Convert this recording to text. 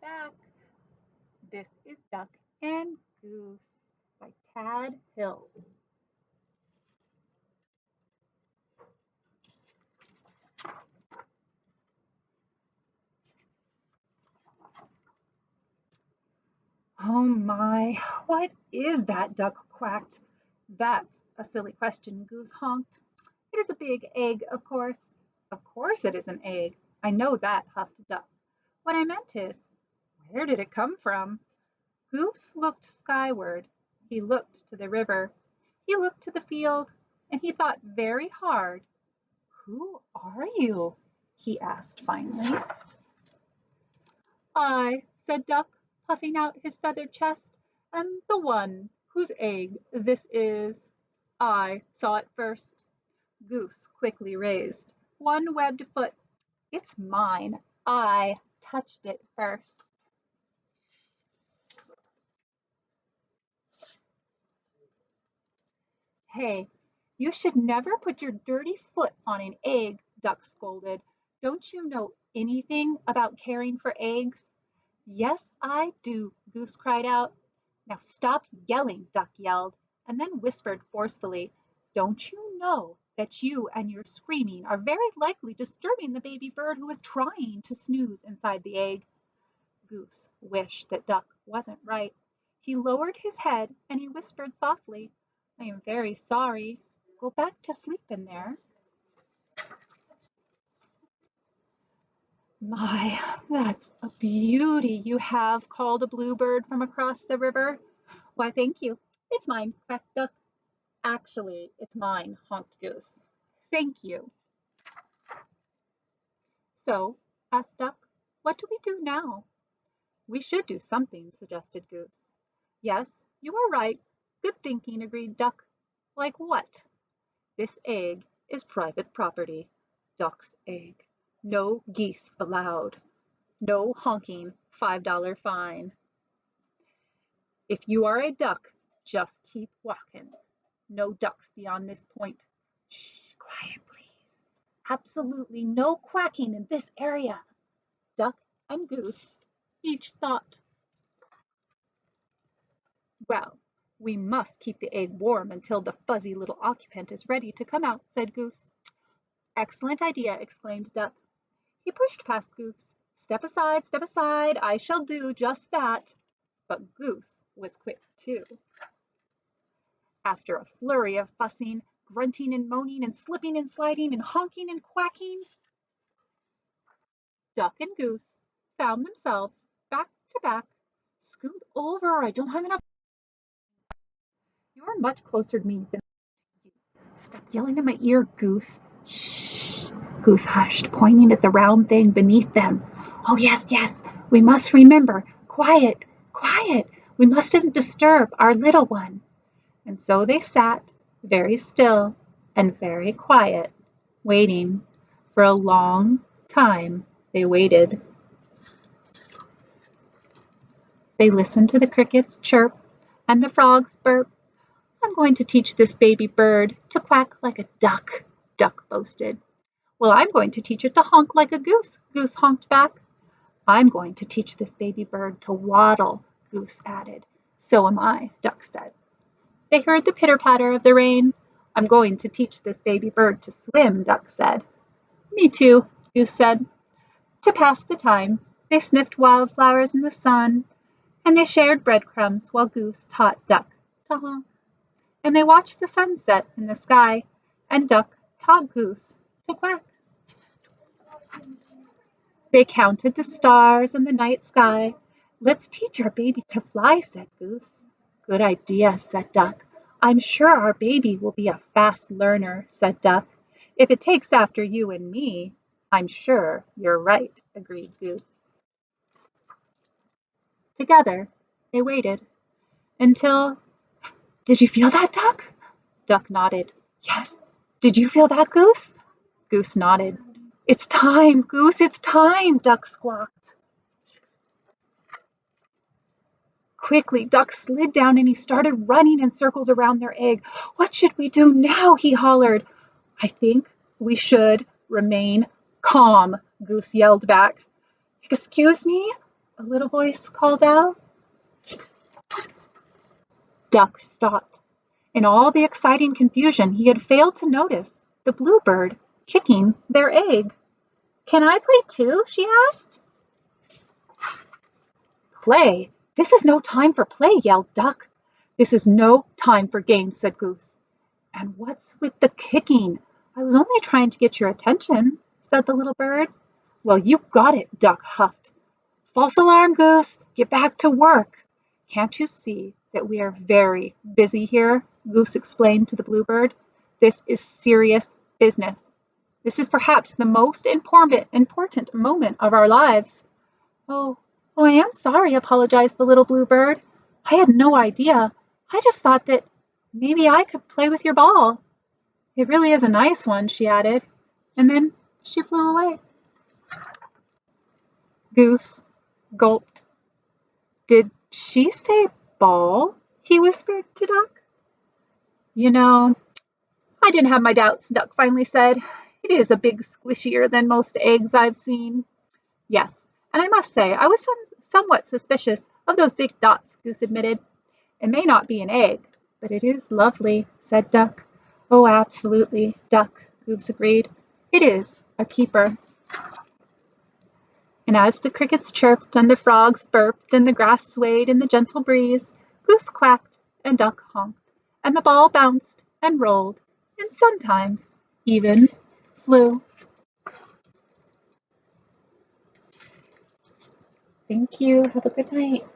Back. This is Duck and Goose by Tad Hill. Oh my, what is that? Duck quacked. That's a silly question, Goose honked. It is a big egg, of course. Of course it is an egg. I know that, huffed Duck. What I meant is, where did it come from? Goose looked skyward. He looked to the river. He looked to the field, and he thought very hard. Who are you? He asked finally. I, said Duck, puffing out his feathered chest, am the one whose egg this is. I saw it first. Goose quickly raised one webbed foot. It's mine. I touched it first. Hey, you should never put your dirty foot on an egg, Duck scolded. Don't you know anything about caring for eggs? Yes, I do, Goose cried out. Now stop yelling, Duck yelled, and then whispered forcefully, don't you know that you and your screaming are very likely disturbing the baby bird who is trying to snooze inside the egg? Goose wished that Duck wasn't right. He lowered his head and he whispered softly, I am very sorry. Go back to sleep in there. My, that's a beauty you have, called a bluebird from across the river. Why, thank you. It's mine, quacked Duck. Actually, it's mine, honked Goose. Thank you. So, asked Duck, what do we do now? We should do something, suggested Goose. Yes, you are right. Good thinking, agreed Duck. Like what? This egg is private property. Duck's egg. No geese allowed. No honking $5 fine. If you are a duck, just keep walking. No ducks beyond this point. Shh, quiet, please. Absolutely no quacking in this area. Duck and Goose each thought, well, we must keep the egg warm until the fuzzy little occupant is ready to come out, said Goose. Excellent idea, exclaimed Duck. He pushed past Goose. Step aside, I shall do just that. But Goose was quick too. After a flurry of fussing, grunting and moaning and slipping and sliding and honking and quacking, Duck and Goose found themselves back to back. Scoot over, I don't have enough. You're much closer to me than you. Stop yelling in my ear, Goose. Shh. Goose hushed, pointing at the round thing beneath them. Oh, yes, yes, we must remember. Quiet, quiet. We mustn't disturb our little one. And so they sat, very still and very quiet, waiting. For a long time they waited. They listened to the crickets chirp and the frogs burp. I'm going to teach this baby bird to quack like a duck, Duck boasted. Well, I'm going to teach it to honk like a goose, Goose honked back. I'm going to teach this baby bird to waddle, Goose added. So am I, Duck said. They heard the pitter-patter of the rain. I'm going to teach this baby bird to swim, Duck said. Me too, Goose said. To pass the time, they sniffed wildflowers in the sun, and they shared breadcrumbs while Goose taught Duck to honk. And they watched the sunset in the sky, and Duck taught Goose to quack. They counted the stars in the night sky. Let's teach our baby to fly, said Goose. Good idea, said Duck. I'm sure our baby will be a fast learner, said Duck. If it takes after you and me, I'm sure you're right, agreed Goose. Together, they waited until... Did you feel that, Duck? Duck nodded. Yes. Did you feel that, Goose? Goose nodded. It's time, Goose, it's time, Duck squawked. Quickly, Duck slid down and he started running in circles around their egg. What should we do now? He hollered. I think we should remain calm, Goose yelled back. Excuse me? a little voice called out. Duck stopped. In all the exciting confusion, he had failed to notice the bluebird kicking their egg. "Can I play too?" she asked. "Play? This is no time for play," yelled Duck. "This is no time for games," said Goose. "And what's with the kicking? I was only trying to get your attention," said the little bird. "Well, you got it," Duck huffed. "False alarm, Goose! Get back to work!" "Can't you see that we are very busy here?" Goose explained to the bluebird. "This is serious business. This is perhaps the most important moment of our lives." "Oh, I am sorry," apologized the little bluebird. "I had no idea. I just thought that maybe I could play with your ball. It really is a nice one," she added, and then she flew away. Goose gulped. "Did she say ball?" he whispered to Duck. "You know, I didn't have my doubts," Duck finally said. "It is a bit squishier than most eggs I've seen." "Yes, and I must say I was somewhat suspicious of those big dots," Goose admitted. "It may not be an egg, but it is lovely," said Duck. "Oh, absolutely, Duck," Goose agreed. "It is a keeper." And as the crickets chirped and the frogs burped and the grass swayed in the gentle breeze, Goose quacked and Duck honked, and the ball bounced and rolled, and sometimes even flew. Thank you. Have a good night.